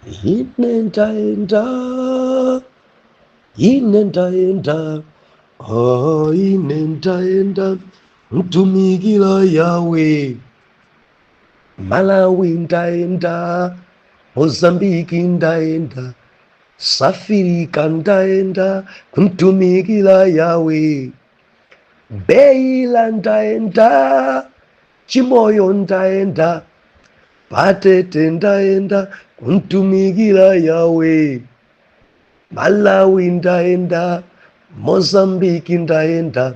Inenda, inenda, oh, inenda, mtumikila Yahweh. Malawi ndaenda, Mozambiki ndaenda, Safirika ndaenda, kumtumikila Yahweh. Beila ndaenda, Chimoyo ndaenda, Patete ndaenda, kumtumikila Yahweh. Malawi ndaenda, Mozambiki ndaenda,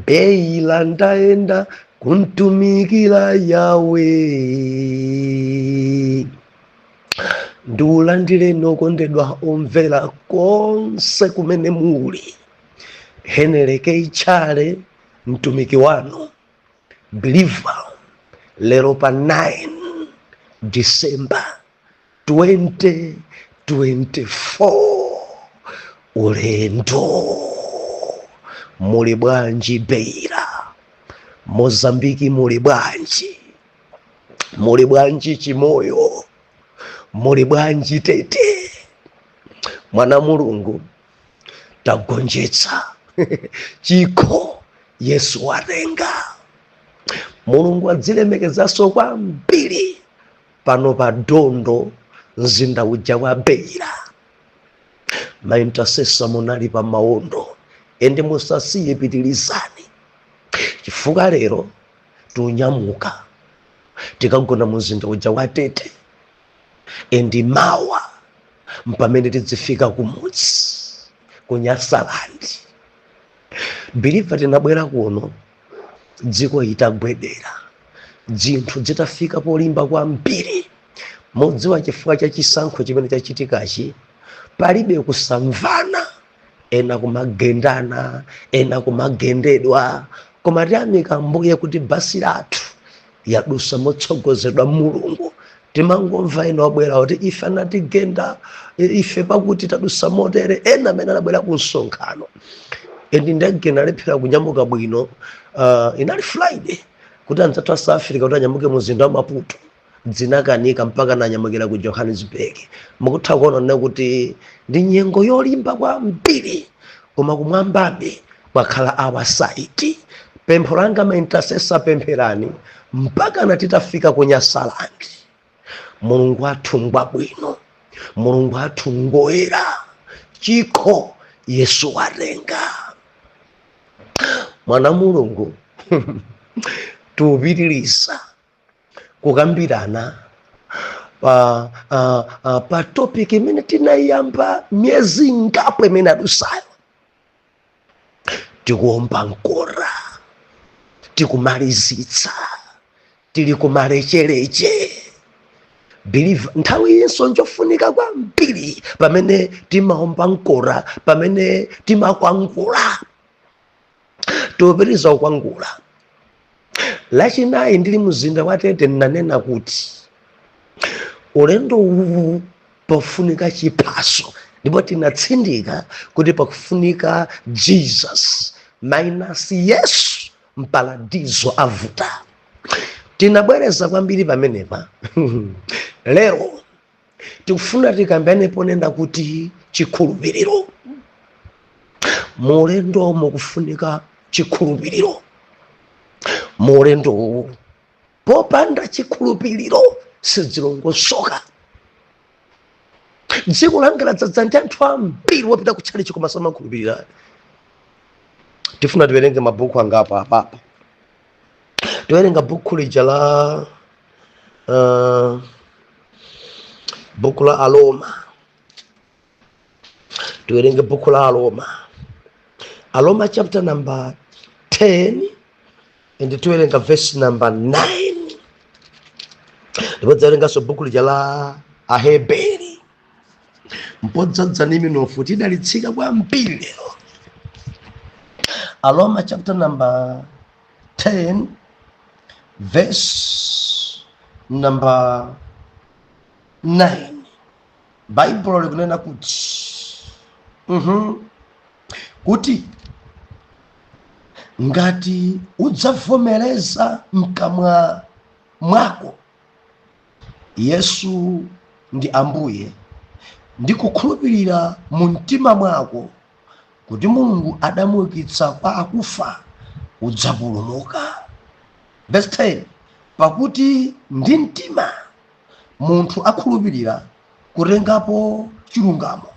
Beila ndaenda, kumtumikila Yahweh. Ndiulandire nokondedwa omvera konse kumene muli. Heneleke ichale mtumiki wanu believer lero pa 9 December 2024 ulendo. Muli bwanji Beira, Mozambiki muli bwanji, muli bwanji Chimoyo, muli bwanji Tete. Mwana Mulungu tagonjetsa chikho Yesu watenga. Mulungu adzilemekezaso kwambiri pano pa Dondo, mzinda uja wa Beira. Maintasesa munali pa maondo ende musasiye pitilizani, chifukwa lero tunyamuka tikagona mzinda uja wa Tete endi mawa mpamene tidzifika kumudzi ku Nyasalandi. Biliva tinabwera kuno dziko itagwedera, dzinthu zitafika polimba kwambiri. Modziwa chifukwa cha chisankho chimene chachitikachi, palibe kusamvana, ena kumagendana, ena kumagendedwa. Koma tiyamika Mbuye kuti basi lathu yadusa motsogozedwa Mulungu. Timangomva ena wabwera kuti ife anatigenda, ife pakuti tadusa motere. Ena amene anabwera ku msonkhano endi ndege nalephera kunyamuka bwino, inali Friday kuti anzathu a South Africa kuti anyamuke muzinda wa Maputo, dzinakanika mpaka nanyamukira ku Johannesburg. Mukutha kuona kuti ndi nyengo yolimba kwambiri, koma kumwambabe kwakhala our side. Pempho langa maintasesa pempherani mpaka natitafika ku Nyasalandi. Mulungu athu ngwabwino, Mulungu athu ngoyera, chikho Yesu watenga. Mwana Mulungu tupitiliza kukambirana pa topic imene tinayamba myezi ngapo imene adusayo. Tikuomba nkora, tikumalizitsa, tili kumalechereche. Believe nthawi yenso njofunika kwambiri pamene timaomba nkora, pamene timakwangula. Tupitiliza kukwangula. Lachinayi ndili mzinda wa Tete nanena kuti ulendo uwu pafunika chiphaso, ndipo tinatsindika kuti pakufunika Jesus minus Yesu mpaladizo avuta. Tinabwereza kwambiri pamenepa. Lero tikufuna tikambane ponena kuti chikhulupiriro. Mulendo mukufunika chikhulupiriro. Mulendo popanda chikhulupiriro sidzilongosoka. Dziko langa ladzadza ndi anthu ambiri wopita kutchalichi koma samakhulupirira. Tifuna tiwerenge mabuku angapo apa. Tiwerenga buku lija la buku la Aloma. Tiwerenge buku la Aloma. Aloma chapter number 10 and tiwerenga verse number 9. Ndipo tiwerenga so buku lija la Aheberi. Mpodza nimi nofu tidalitsika kwambiri lero. Aloma chapter number 10 verse number 9. Bible likunena kuti kuti ngati udzavomereza mkamwa mwako Yesu ndi Ambuye ndi kukhulupirira mu mtima mwako kuti Mulungu adamuukitsa kwa akufa, udzapulumuka. Verse 10, pakuti ndi mtima munthu akhulupirira kutengapo chilungamo,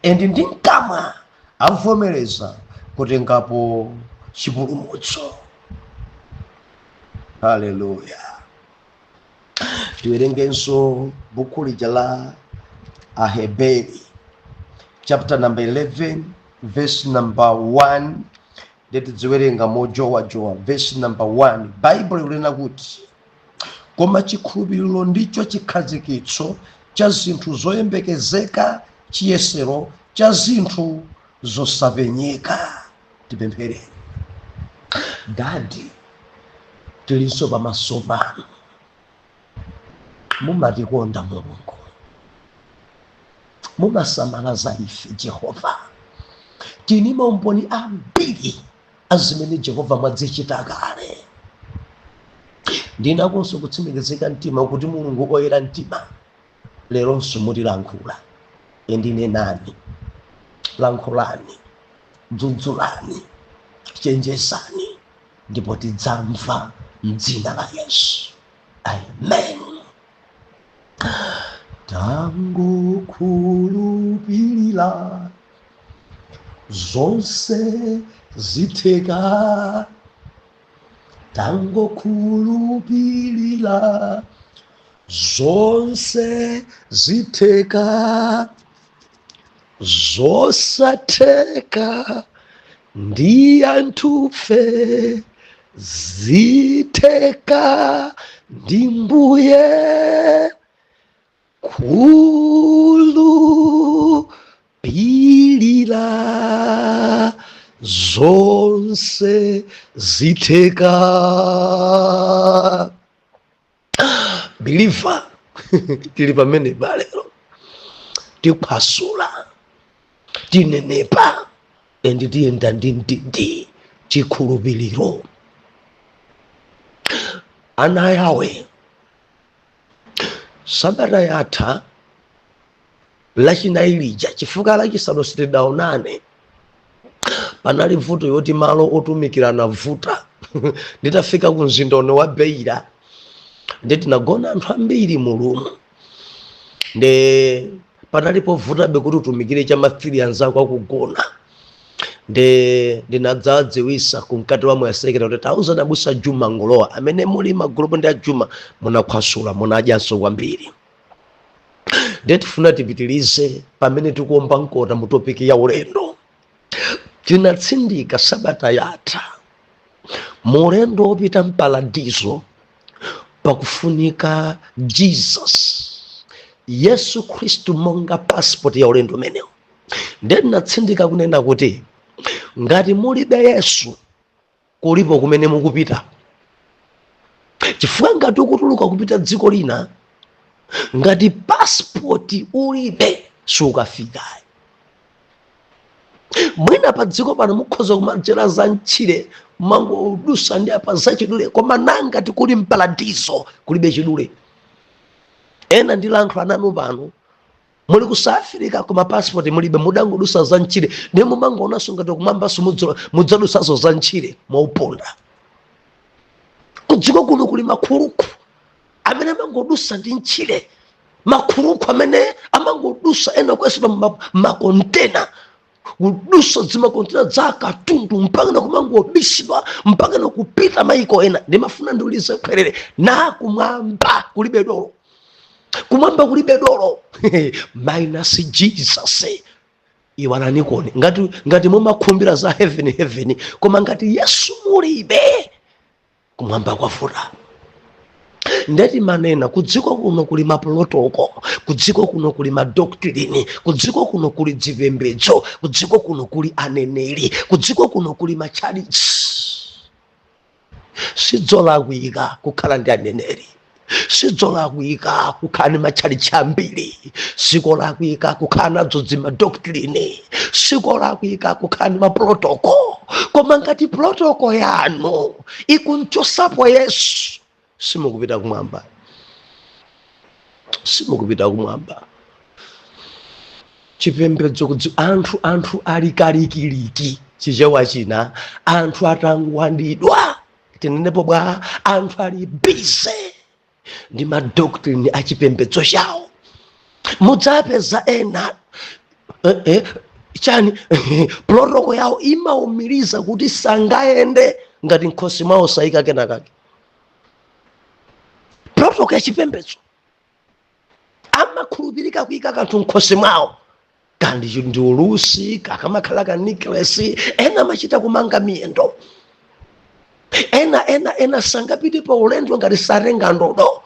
ndi ndi mkamwa avomereza kutengapo chipulumutso. Haleluya. Tiwerengenso buku lija la Aheberi chapter number 11 verse number 1. Ndeti ziwerenga mojowa verse number 1. Bible ilena kuti, koma chikhulupiriro ndicho chikhazikitso cha zinthu zoyembekezeka, chiyesero cha zinthu zosapenyeka. Tipemphere. Dadi, tilinso pamaso panu, mumatikonda Mulungu, mumasamala za ife Jehova. Tini maumboni ambiri azimene Jehova mwazichita kale. Ndinakonso kutsimikizika mtima kuti Mulungu oyera mtima leronso mutilankhula. Ndine nani, lankhulani, dzudzulani, chenjezani, ndipo tidzamva m'dzina la Yesu. Amen. Tangokhulupirira zonse zitheka, tangokhulupirira zonse zitheka, zosatheka ndi anthufe zitheka ndi Mbuye. Khulupirira zonse zitheka. Believer, tili pamene balero tiphwasula, tinenepa, ndi tiyenda ndi chikhulupiriro. Ana yawe sabata yatha lachinayi lija, chifukwa lachisanu sitidaonane, panali vuto yoti malo otumikirana vuta. Nditafika ku mzinda wa Beira, nditinagona anthu ambiri mulumu, panalipo vuta bekuti utumikire cha mathiri anzako akugona. Ndinadzadziwisa kumkati wa moyasekera kuti tauza nabusa Juma Ngolowa amene muli magulupu ndi ajuma munakhwasula, munadyanso kwambiri. Tifuna tipitilize pamene tikuomba nkota mu topiki ya ulendo. Tinatsindika sabata yatha mulendo opita mpaladizo pakufunika Jesus, Yesu Kristu monga passport ya ulendo menewo. Ndinatsindika kunena kuti ngati mulibe Yesu kulipo kumene mukupita. Chifukwa ngati ukutuluka kupita dziko lina, ngati passport ulibe sukafika. Mwina pa dziko pano mukhoza kumajera za mchire mango udusa ndi apa zachidule, koma nangati kuli mpaladizo kulibe chidule. Ena ndilankhula nanu pano muli ku South Africa koma passport mulibe, mudangodusa za mchire ndipo mangoonanso ngati kumwambaso mudzadusazo za mchire mwauponda. Kudziko kuno kuli makhuluku amene amangodusa ndi mchire, makhuluku amene amangodusa ena kwesa makontena, kudusa zimakontena za katundu mpaka na kumangobisidwa mpaka na kupita maiko ena. Ndimafuna ndiulize kwerere na kumwamba kulibe dolo, kumwamba kulibe dolo. Minus Jesus iwananikoni ngati mumakhumbira za heaven, koma ngati Yesu mulibe kumwamba kwafuta. Ndeti manena kudziko kuno kuli maprotoko, kudziko kuno kuli madoctrine, kudziko kuno kuli dzipembedzo, kudziko kuno kuli aneneri, kudziko kuno kuli machalichi. Sidzolakwika kukhala ndi aneneri, sidzolakwika kukhala ndi machalichi ambiri, sikolakwika kukhala nadzo dzimadoctrine, sikolakwika kukhala ndi maprotoko. Koma ngati protoko yanu ikunchosapo Yesu, simukupita kumwamba. simukupita kumwamba. Chipembedzo kuti anthu ali kalikiliki chichewa china, anthu atangwandidwa tinenepo bwa, anthu ali bize ndi madoctrine achipembedzo chawo. Mudzapeza ena chani protoko yawo imaumiriza kuti sangaende ngati nkhosi mwawo saika kenakake. Protoko ya chipembedzo amakhulupirika kuyika kanthu nkhosi mwawo, kandi ndi ulusi kakamakhala ka necklace, ena amachita kumanga miyendo, ena sangapite pa ulendo ngati sarenga ndodo.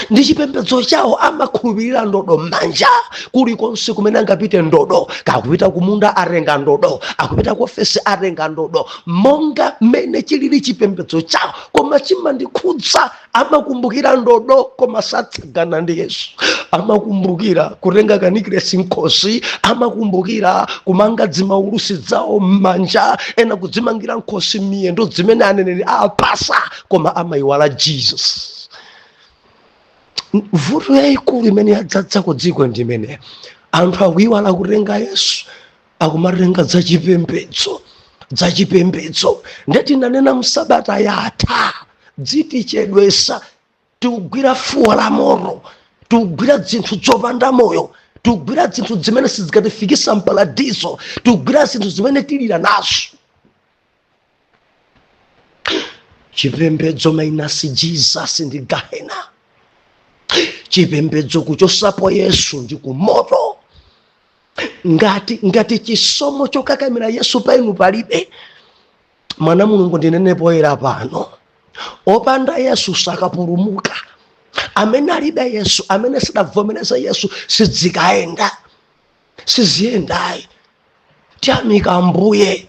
Ndi chipembedzo chawo amakhulupirira ndodo m'manja, kulikonse kumene angapite ndodo, kakupita kumunda arenga ndodo, akupita ku ofesi arenga ndodo, monga mmene chilili chipembedzo chawo. Koma chimandikhudza, amakumbukira ndodo koma satsagana ndi Yesu. Amakumbukira kurenga kanikilesi nkhosi, amakumbukira kumanga dzimaulusi zawo m'manja, ena kudzimangira nkhosi miyendo zimene aneneri apasa, koma amayiwala Jesus. Vuto yayikulu imene yadzadza ku dziko ndi imene anthu akuyiwala kutenga Yesu, akumatenga dzachipembedzo. Ndeti nanena msabata yatha dzitichedwesa, tikugwira fuwa la moto, tikugwira zinthu zopanda moyo, tikugwira zinthu zimene sizikatifikisa mpaladiso, tikugwira zinthu zimene tilira nazo. Chipembedzo minus Jesus ndi gahena. Chipembedzo kuchosapo Yesu ndi kumoto. Ngati chisomo chokakamira Yesu painu palibe, mwana Mulungu ndinenepo era pano, opanda Yesu sakapulumuka. Amene alibe Yesu, amene sadavomereza Yesu, siziyendayi. Tiyamika Ambuye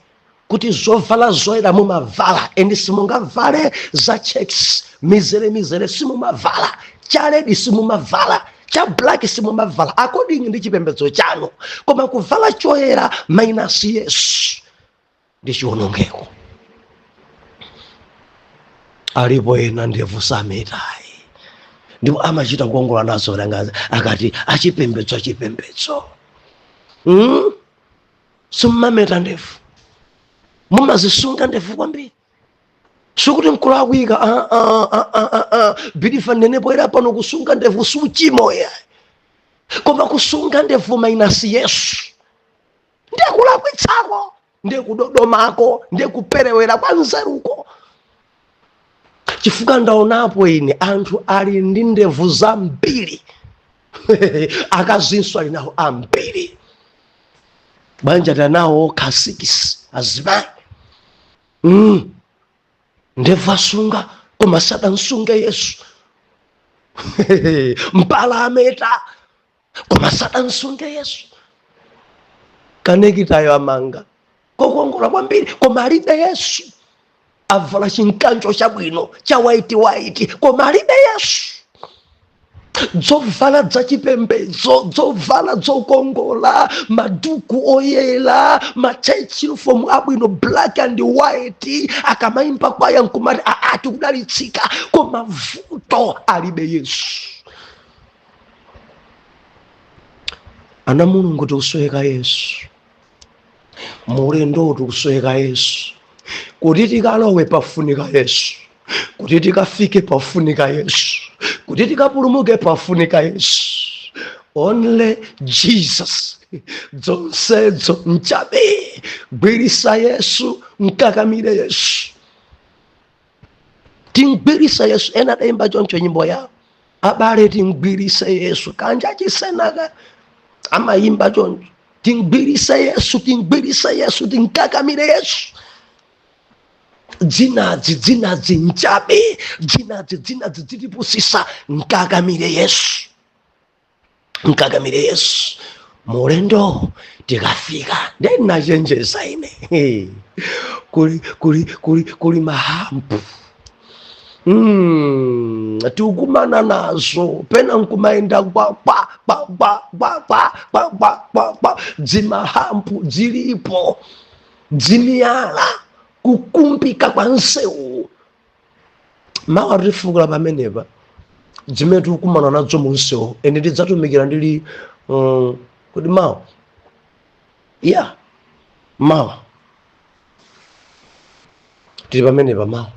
kuti zovala zoyera mumavala, endi simungavale za checks mizere simumavala, cha red simumavala, cha black simumavala, according ndi chipembedzo chanu. Koma kuvala choyera minus Yesu ndi chiwonongeko. Alipo ena ndevu sametayi, ndipo amachita kuongola nazo rangaza, akati achipembedzo. Simmameta ndevu, mumazisunga ndevu kwambiri. Sukuti mkulakwika bilifa nenepo era pano kusunga ndevu suchimo ya. Koma kusunga ndevu minus Yesu ndiye kulakwitsako, ndiye kudodomako, ndiye kuperewera kwa nzeruko. Chifukwa ndaonapo ine anthu ali ndi ndevu zambiri akazinso ali nawo ambiri. Banja tanawo kasikisi azimayi ndevu asunga koma sadansunge Yesu. Mpala ameta koma sadansunge Yesu. Kanekitayo amanga kokongola kwambiri koma alibe Yesu. Avala chinkancho chabwino cha white koma alibe Yesu. Zovala dzachipembedzo, zovala zokongola, maduku oyela, church uniform abwino black and white, akamaimba kwaya nkumati tikudalitsika, koma vuto alibe Yesu. Ana Mulungu tikusweka Yesu, mulendo tikusweka Yesu, kuti tikalowe pafunika Yesu, kuti tikafike pafunika Yesu, kuti tikapulumuke pafunika Yesu. Only Jesus. Zonsezo mchabe, gwirisa Yesu, mkakamire Yesu. Tingwirisa Yesu, ena daimba choncho nyimbo yao, abale tingwirisa Yesu, kanja chisenaga ama imba choncho, tingwirisa Yesu, tingkakamire Yesu. Dzinazi nchabe, dzinazi zitipusisa, nkakamire Yesu. Mulendo tikafika ndena chenjeza ine kuli mahampu tikumana nazo pena nkumaenda kwa dzimahampu zilipo dzimiyala kukumbika kwa nsewu mawa rifukula pamenepa zimene tikukumana nazo munsewu ene tidzatumikira ndili kuti mawa mawa tili pamene pamawa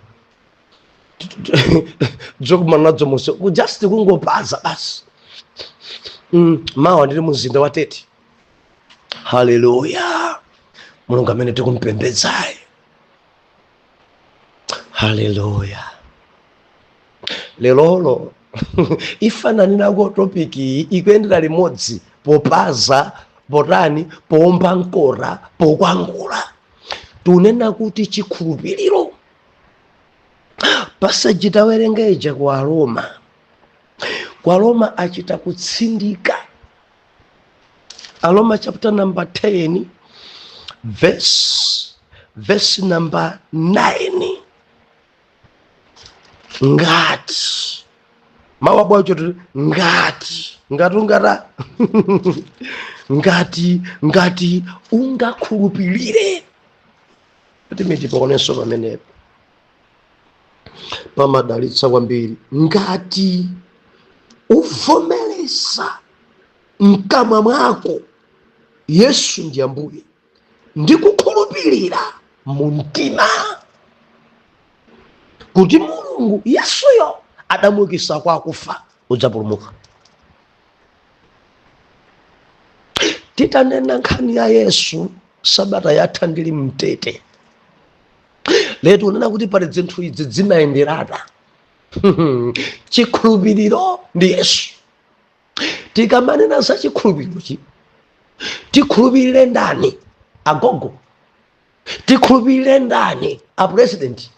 zokumana nazo munsewu just kungopaza basi. Mawa ndili mumzinda wa Tete. Haleluya, Mulungu amene tikumpembedzayi. Haleluya. Lelolo ifanani nako topiki ikuyendera limodzi, popaza, potani, pomba nkora, pokwangula. Tunena kuti chikhulupiriro. Pasaji tawerengeja kwa Roma. Kwa Roma achita kutsindika. Roma chapter number 10 verse number 9. Ngati mawabwa choto ngati ungara ngati ungakhulupirire kuti miti paonenso pamenepo pamadalitsa kwambiri. Ngati uvomereza mkamwa mwako Yesu ndi Ambuye ndi kukhulupirira mu mtima kuti Mulungu Yesuyo adamuukitsa kwa akufa, udzapulumuka. Titanena nkhani ya Yesu sabata yatha ndili mtete. Letu unena kuti pali zinthu idzi zimayenderana. Chikhulupiriro ndi Yesu. Tikamanena za chikhulupiriro, tikhulupirire ndani? Agogo? Tikhulupirire ndani? A president?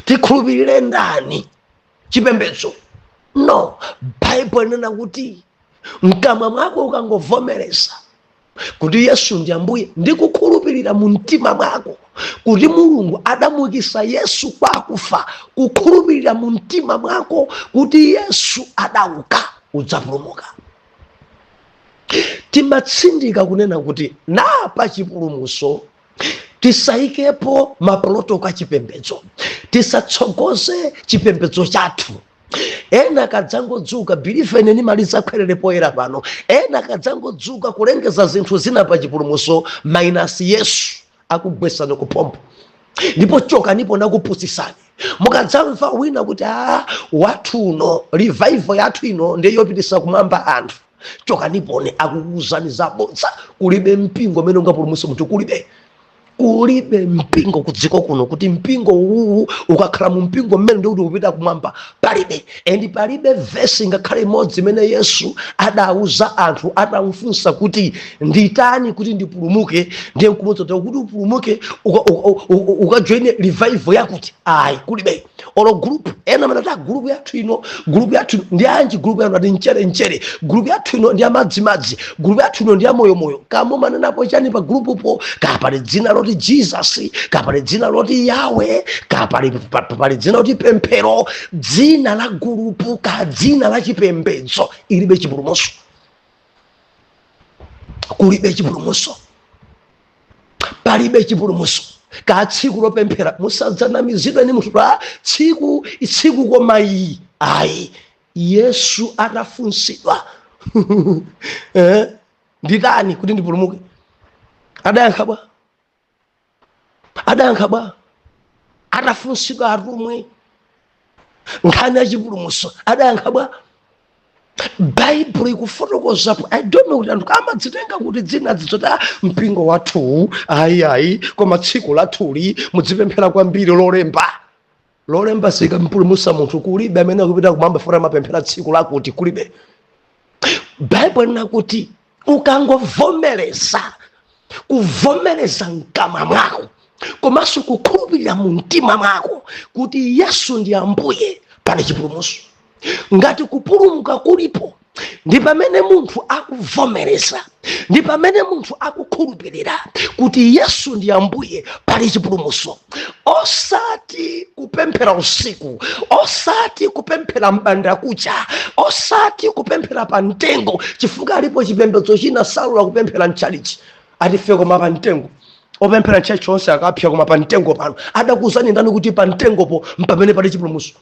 Tikhulupirire ndani? Chipembedzo? No. Bible inena kuti mkamwa mwako ukangovomereza kuti Yesu ndi Ambuye ndi kukhulupirira mu mtima mwako kuti Mulungu adamuukitsa Yesu kwa akufa, kukhulupirira mu mtima mwako kuti Yesu adauka, udzapulumuka. Timatsindika kunena kuti napa chipulumutso tisayikepo mapoloto kwa chipembedzo, tisatsogoze chipembedzo chathu. Ena kadzangodzuka bilife neni maliza khwerere poyera pano, ena kadzangodzuka kulengeza zinthu zina pa chipulumutso minus Yesu akugwesana kupompo, ndipo choka nipo nakupusisani. Mukadzamva wina kuti wathu uno revival yathu ino ndiye yopitisa kumwamba anthu, choka nipone akukuuzani zabodza. Kulibe mpingo umene ungapulumutse munthu, kulibe mpingo kudziko kuno kuti mpingo uwu ukakhala mu mpingo mmene ndi kuti upita kumwamba, palibe. And palibe vesi ngakhale imodzi imene Yesu adauza anthu, adamufunsa kuti nditani kuti ndipulumuke, ndiye nkumudzoza kuti upulumuke ukajoine revival yakuti ayi, kulibe. Olo group ena manata group yathu ino ndi anji, group yanu ati nchere, group yathu ino ndi amadzimadzi, group yathu ino ndi ya moyo. Kamo manenapo chani pa group po, kapali dzina loti Jesus, kapali dzina loti Yahweh, kapali dzina loti pemphero, dzina la group ka dzina la chipembedzo, ilibe chipulumutso. Kulibe chipulumutso, palibe chipulumutso. Ka tsiku lopemphera musadzanamizidwe ni munthu tsiku koma iyi ayi. Yesu adafunsidwa nditani kuti ndipulumuke, adayankha bwa. Adafunsidwa atumwi nkhani ya chipulumutso, adayankha bwa. Bible ikufotokozapo. I don't know kuti anthu amadzitenga kuti dzina dzidzota mpingo wathu ayi koma tsiku lathuli mudzipemphera kwambiri lolemba sikampulumutsa munthu. Kulibe amene akupita kumwamba fora mapemphera tsiku lakuti, kulibe. Bible ina kuti ukangovomereza, kuvomereza mkamwa mwako komanso kukhulupirira mu mtima mwako kuti Yesu ndi Ambuye, pali chipulumutso. Ngati kupulumuka kulipo ndi pamene munthu akuvomereza, ndi pamene munthu akukhulupirira kuti Yesu ndi Ambuye, pali chipulumutso. Osati kupemphera usiku, osati kupemphera mbanda kucha, osati kupemphera pa mtengo, chifukwa alipo chipembedzo china Saulo akupemphera mchalichi atife koma pa mtengo. opemphera ntchito chonse akapya koma pa mtengo pano adakuwuzani ndani kuti pa mtengopo mpamene pali chipulumutso?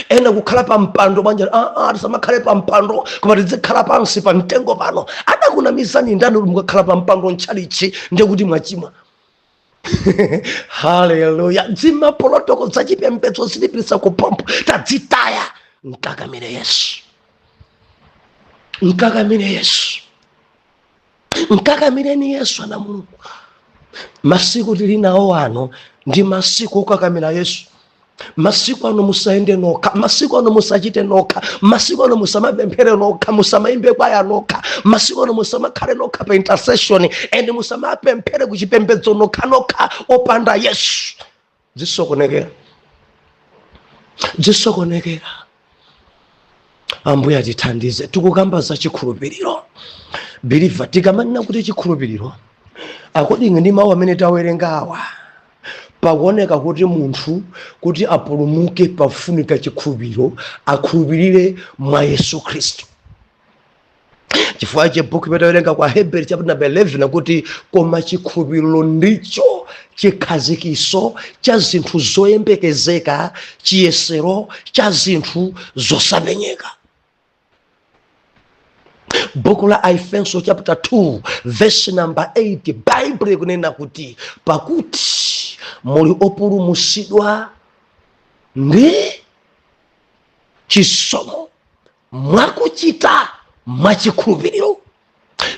Ena kukhala pa mpando banja tisamakhale pa mpando koma tizikhala pansi pa mtengo pano. Adakunamizani ndani kuti mukakhala pa mpando ntchalichi ndiye kuti mwachimwa? Haleluya. Zimapolotoko zachipembedzo zilipirisa kupompo tadzitaya. Mkakamire Yesu, mkakamire Yesu, mkakamireni Yesu ana Mulungu. Masiku tili nawo ano ndi masiku okukakamira Yesu. Masiku ano musaende nokha, masiku ano musachite nokha, masiku ano musamapemphere nokha, musamaimbe kwaya nokha, masiku ano musamakhale nokha pa intercession and musamapemphere kuchipembedzo nokha opanda Yesu. Zisokonekera, zisokonekera. Ambuye atithandize. Tikukamba za chikhulupiriro. Believer tikamanena kuti chikhulupiriro akudinga ndi mawu amene tawerenga awa, pakuoneka kuti munthu kuti apulumuke pafunika chikhulupiriro, akhulupirire mwa Yesu Khristu. Chifukwa cha buku tawerenga kwa Hebrew chapter number 11 kuti koma chikhulupiriro ndicho chikhazikiso cha zinthu zoyembekezeka, chiyesero cha zinthu zosapenyeka. Buku la Efeso chapter 2 verse number 8 Bible ikunena kuti pakuti muli opulumutsidwa ndi chisomo mwakuchita mwachikhulupiriro.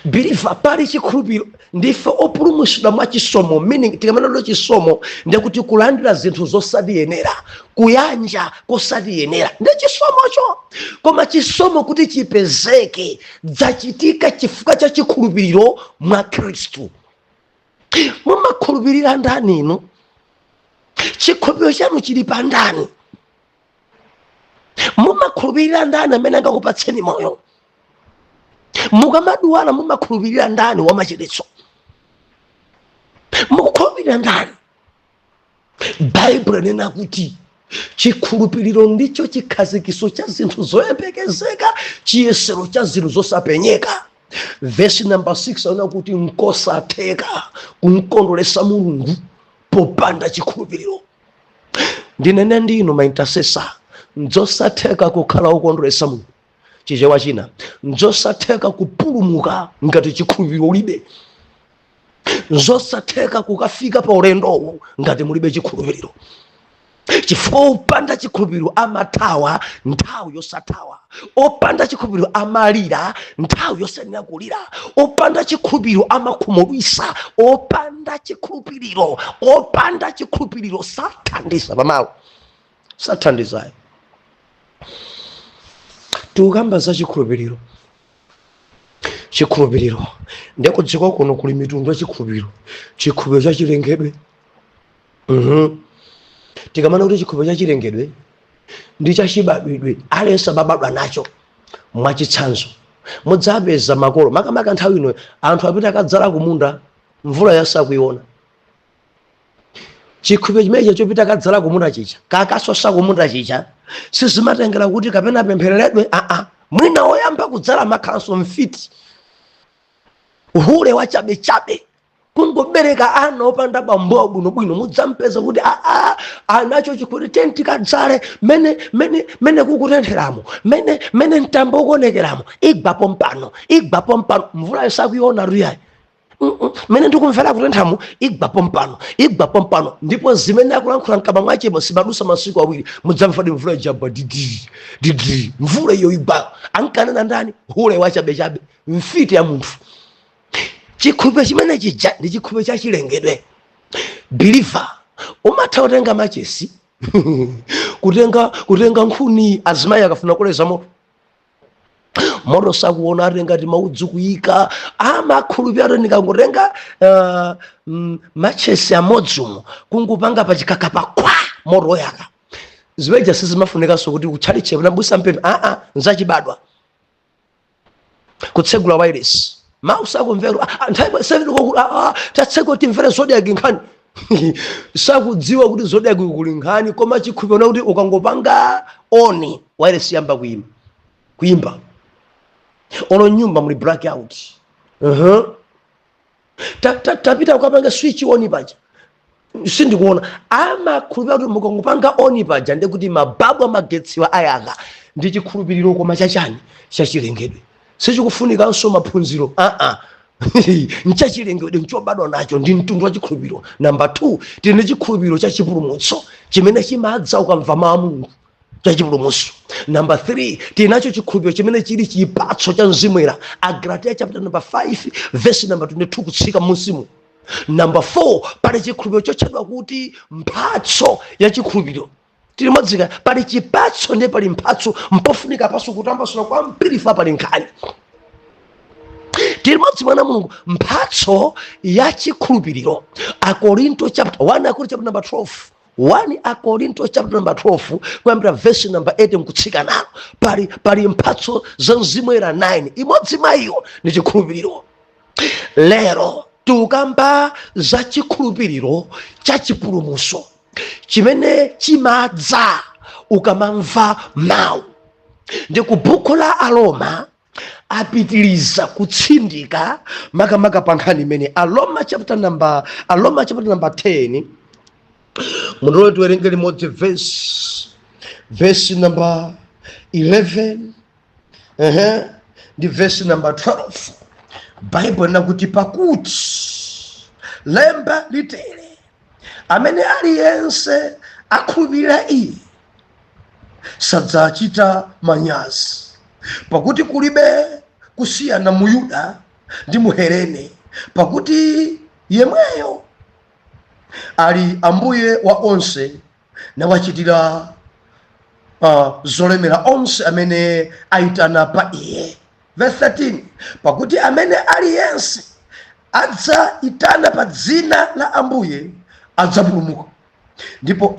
Believer pali chikhulupiriro ndife opulumutsidwa mwachisomo, meaning tikamanena chisomo ndiye kuti kulandira zinthu zosatiyenera, kuyanja kosatiyenera ndi chisomocho. Koma chisomo kuti chipezeke dzachitika chifukwa cha chikhulupiriro mwa Khristu. Mumakhulupirira ndani inu? Chikhulupiriro chanu chili pa ndani? Mumakhulupirira ndani amene angakupatseni moyo? Mukamadwala mumakhulupirira ndani wamachiritso? Mukhulupirira ndani? Bible inena kuti chikhulupiriro ndicho chikhazikiso cha zinthu zoyembekezeka, chiyesero cha zinthu zosapenyeka. Verse number 6 ana kuti nkosatheka kumkondweresa Mulungu popanda chikhulupiriro. Ndinene ndinu ma intercessor, nzosatheka kukhala ukondweresa Mulungu. Chichewa china nzosatheka kupulumuka ngati chikhulupiriro ulibe. Nzosatheka kukafika pa ulendowo ngati mulibe chikhulupiriro. Chifukwa opanda chikhulupiriro amathawa nthawi yosathawa, opanda chikhulupiriro amalira nthawi yosenera kulira, opanda chikhulupiriro amakhumudwisa, opanda chikhulupiriro sathandiza pamalo, sathandizayo. Tukamba za chikhulupiriro. Chikhulupiriro ndiko dziko kuno kuli mitundu ya chikhulupiriro. Chikhulupiriro cha chilengedwe. Tikamana kuti chikhulupiriro cha chilengedwe ndi cha chibadwidwe aliyense babadwa nacho mwachitsanzo. Mudzapeza makolo makamaka nthawi ino anthu apita akadzala kumunda mvula yasakuiona. Chikhulupiriro chimenecho chopita akadzala kumunda chicha kakasosa kumunda chicha sizimatengera kuti kapena pemphereredwe mwina oyamba kudzala makhalanso mfiti uhule wa chabe kungobereka ana opanda bambo bwinobwino. Mudzampeza kuti anacho chikhulupiriro tenti kadzale mene kukutentheramo mene mtambo ukuonekeramo igbapo mpano mvula yosakuiona riyayi. Mene ndikumvera kutenthamo igbapo mpano ndipo zimene akulankhula mkama mwachemo simadusa masiku awiri mudzamva mvula ijaba didi mvula iyo igba ankanena ndani hule wa chabe mfiti ya munthu. Chikhulupiriro chimene chija ndi chikhulupiriro cha chilengedwe. Believer umatha kutenga machesi kutenga nkhuni azimayi akafuna kuleza moto sakuona ngati maudzu kuyika amakhulupiriro. Ndikangotenga machesi amodzumo kungupanga pachikaka pakwa moto yaka zimeja sizimafunikanso kuti utchaliche nabusa mpeni nzachibadwa kutsegula wireless mausakumvera nthawi 7 tatsegula timvere zodiac nkhani sakudziwa kuti zodiac kuli nkhani koma chikhulupiriro kuti ukangopanga oni wireless yamba kuimba ono nyumba muli blackout tapita ukapanga switch on paja sindikuona amakhulupirira kuti mukangopanga on paja ndekuti mababu amagetsiwa ayaka ndi chikhulupiriro koma chachani chachilengedwe sichikufunikanso maphunziro nchachilengedwe nchobadwa nacho ndi mtundu wa chikhulupiriro. Namba 2 tili ndi chikhulupiriro cha chipulumutso chimene chimadza ukamva mawu a Mulungu cha chipulumutso. Namba 3 tili nacho chikhulupiriro chimene chili chipatso cha Mzimu Woyera, Agalatia chapter number 5 verse number 22 kutsika musimu. Namba 4 pali chikhulupiriro chotchedwa kuti mphatso ya chikhulupiriro. Tili modzika pali chipatso ndi pali mphatso mpofunika paso kutambasula kwa mpirifa pali nkhani. Tili modzi mwana Mulungu mphatso ya chikhulupiriro. Akorinto chapter 1 Akorinto chapter number 12 1 Akorinto chapter number 12 kuyambira verse number 8 mkutsika nalo pali mphatso za Mzimu Woyera 9 imodzi mwa iyo ndi chikhulupiriro. Lero tukamba za chikhulupiriro cha chipulumutso chimene chimadza ukamamva mawu. Ndi ku buku la Aroma apitiliza kutsindika makamaka pa nkhani imene Aroma chapter number 10 munolo tiwerenge limodzi verse number 11 ndi verse number 12. Bible nakuti pakuti lemba litere amene aliyense akhulupirira iye sadzachita manyazi, pakuti kulibe kusiyana mu Yuda ndi mu Helene, pakuti yemweyo ali Ambuye wa onse na wachitira zolemera onse amene aitana pa iye. Verse 13 pakuti amene aliyense adzaitana pa dzina la Ambuye adzapulumuka. Ndipo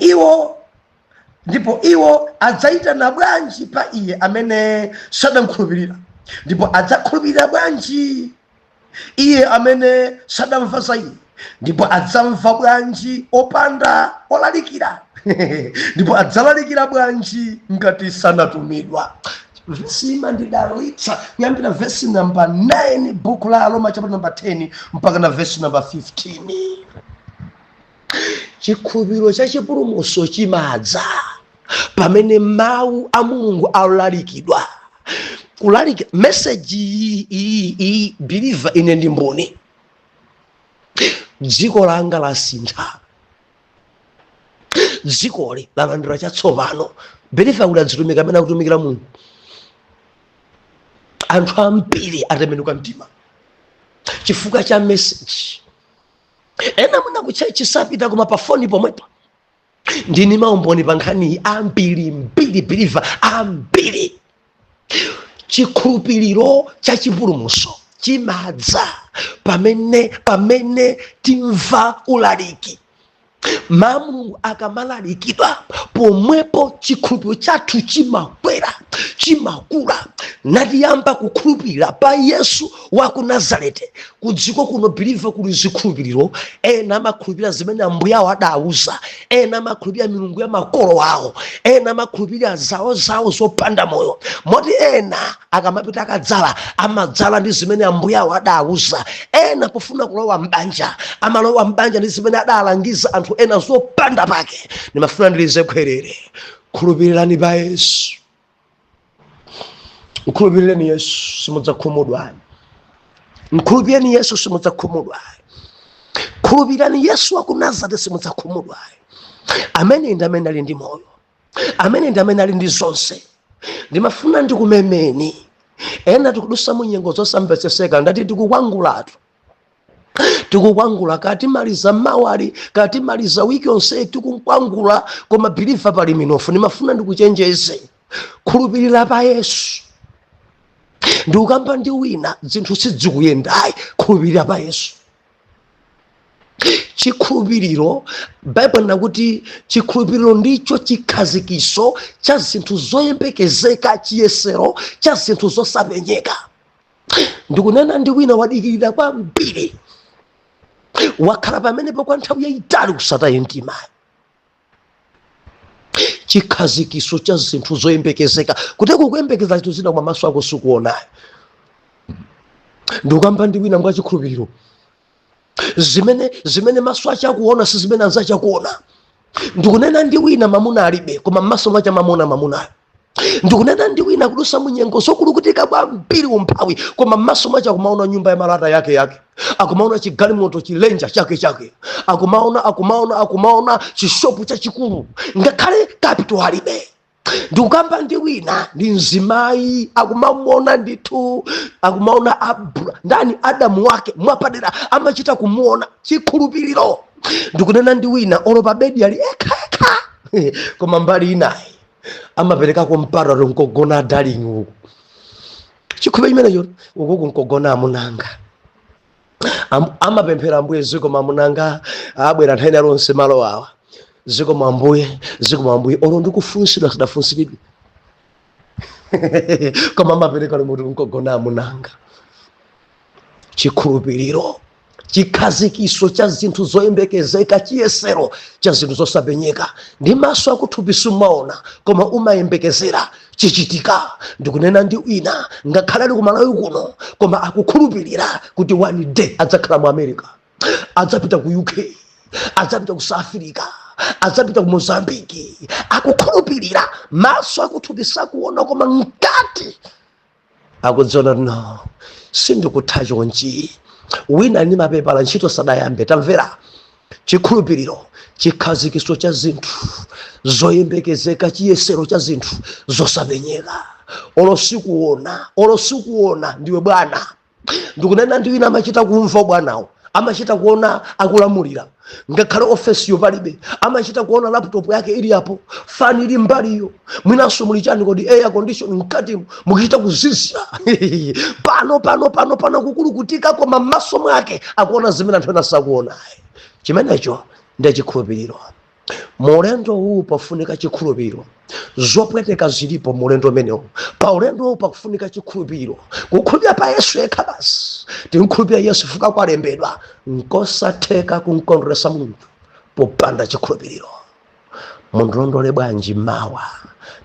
iwo adzaitana bwanji pa iye amene sadamkhulupirira? Ndipo adzakhulupirira bwanji iye amene sadamva za iye? Ndipo adzamva bwanji opanda olalikira? Ndipo adzalalikira bwanji ngati sanatumidwa? Visima ndidaloitsa kuyambira verse number 9 buku la Aroma chapter number 10 mpaka na verse number 15. Chikhulupiriro cha chipulumutso chimadza pamene mawu a Mulungu alalikidwa. Kulalika message iyi believer ine ndi mboni. Dziko langa lasintha, dzikoli lalandira chatsopano. Believer udadzitumika amene akutumikira Mulungu. Anthu ambiri atembenuka mtima chifukwa cha message. Ena muna kuchechi sapita kuma pa phone pomwepa ndini maumboni pa nkhani ambiri believer ambiri. Chikhulupiriro cha chipulumutso chimadza pamene timva ulaliki. Mulungu akamalalikidwa pomwepo chikhulupiriro chathu chimakwera chimakula natiyamba kukhulupirira pa Yesu wa ku Nazareti. Kudziko kuno believer kuli zikhulupiriro. Ena amakhulupirira zimene Ambuye awo adawuza, ena amakhulupirira milungu ya makolo awo, ena amakhulupirira zawo zopanda moyo. Moti ena akamapita akadzala amadzala ndi zimene Ambuye awo adawuza. Ena pofuna kulowa mbanja amalowa mbanja ndi zimene adalangiza anthu ena zopanda pake. Ndimafuna ndilize kwerere. Khulupirirani pa Yesu. Mkhulupirireni Yesu simudzakhumudwa. Mkhulupirireni Yesu simudzakhumudwa. Khulupirirani Yesu wa ku Nazareti simudzakhumudwa. Amene ndi amene ali ndi moyo, amene ndi amene ali ndi zonse. Ndimafuna ndikumemeni. Ena tikudusa mu nyengo zosamvetseseka ndati tikukwangulatu. Tikukwangula kati maliza mawali kati maliza wiki onse tikukwangula koma believer pali minofu. Ndimafuna ndikuchenjeze. Khulupirira pa Yesu. Ndi ukamba ndi wina zinthu sidzikuyendayi. Khulupirira pa Yesu. Chikhulupiriro Bible nakuti chikhulupiriro ndicho chikhazikiso cha zinthu zoyembekezeka, chiyesero cha zinthu zosapenyeka. Ndikunena ndi wina wadikirira kwambiri, wakhala pamenepo kwa nthawi yayitali kusataye mtima. Chikhazikiso cha zinthu zoyembekezeka, kuteko kuyembekeza zinthu zina kwa maso ako sikuonayo. Ndikamba ndi wina ngwa chikhulupiriro zimene maso achakuona si zimene anzachakuona. Ndikunena ndi wina mamuna alibe koma m'maso mwacha mamunayo. Ndikunena ndi wina kudusa munyengo zokulukutika kwambiri umphawi koma m'maso mwacha akumaona nyumba ya malata yake, akumaona chigalimoto chilenja chake, akumaona chishopu chachikulu ngakhale capital alibe. Ndikukamba ndi wina ndi mzimayi akumamuona ndithu, akumaona ndani Adamu wake mwapadera amachita kumuona chikhulupiriro. Ndikunena ndi wina olopa bedi ali eka koma mbali inayi amaperekako mpata nkogona darling uku chikhupe chimenecho uku nkogona amunanga amapemphera Ambuye ziko mamunanga abwera nthani alonse malo awa ziko Ambuye olo ndikufunsidwa sidafunsidwe koma amapereka mutu nkogona amunanga. Chikhulupiriro chikhazikiso cha zinthu zoyembekezeka, chiyesero cha zinthu zosapenyeka. Ndi maso akuthupi sumaona koma umayembekezera chichitika. Ndikunena ndi wina ngakhale ali kumalawi kuno koma akukhulupirira kuti one day adzakhala mu America, adzapita ku UK, adzapita ku South Africa, adzapita ku Mozambique. Akukhulupirira, maso akuthupi sakuona koma mkati akudziona no sindikutha chonchi. Wina ni mapepala ntchito sadayambe. Tamvera, chikhulupiriro chikhazikiso cha zinthu zoyembekezeka, chiyesero cha zinthu zosapenyeka. Olosikuona ndiwe bwana. Ndikunena ndi wina amachita kumva bwanawo, amachita kuona akulamulira ngakhale ofesi yo palibe, amachita kuona laptop yake ili hapo, fani ili mbaliyo, mwinaso muli chani kodi air condition mkati mukichita kuzizira pano kukulukutika koma m'maso mwake akuona zimene anthu anasakuona. Chimenecho ndi chikhulupiriro. Mulendo huu pafunika chikhulupiriro. Zopweteka zilipo mulendo umenewu. Pa ulendo huu pakufunika chikhulupiriro. Kukhulupirira pa Yesu yekha basi. Tinkhulupirira Yesu fuka kwalembedwa nkosatheka kunkondweresa munthu popanda chikhulupiriro. Mundilondole bwanji mawa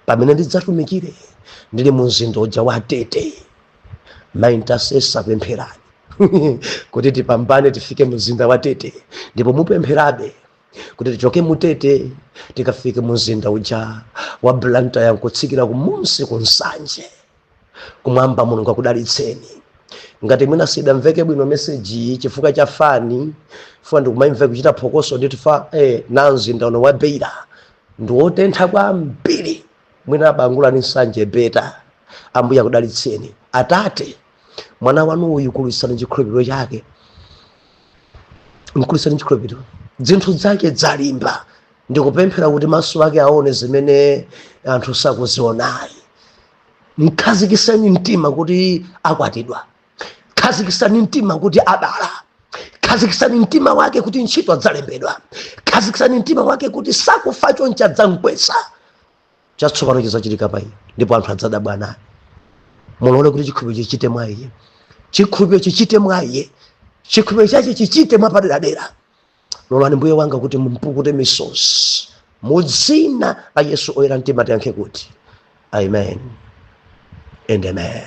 pamene ndidzatumikire ndili mu mzinda uja wa Tete. Maintasesa pempherani kuti tipambane tifike mu mzinda wa Tete, ndipo mupempherabe kuti tichoke mu Tete tikafike mu mzinda uja wa Blantyre nkutsikira kumunsi kunsanje. Kumwamba Mulungu akudalitseni. Ngati mwina sidamveke bwino message chifukwa cha fani fuwa ndikumaimva kuchita phokoso nditifa na mzinda uno wa Beira ndiwotentha kwambiri. Mwina abangula ni nsanje beta. Ambuye akudalitseni. Atate, mwana wanu uyu kulisana chikhulupiriro chake, mkulisana chikhulupiriro, zinthu zake zalimba. Ndikupemphera kuti maso ake aone zimene anthu sakuzionayi. Mkhazikiseni mtima kuti akwatidwa, khazikisani mtima kuti abala, khazikisani mtima wake kuti ntchito adzalembedwa, khazikisani mtima wake kuti sakufa choncha dzamkwesa. Chatsopano chizachitika pa iye ndipo anthu adzadabwa naye. Mulole kuti chikhulupiriro chichite mwa iye, chikhulupiriro chichite mwa iye, chikhulupiriro chake chichite mwa paderadera. Lolani Mbuye wanga kuti mumpukute misozi mu dzina la Yesu oyera mtima tiyankhe kuti amen and amen.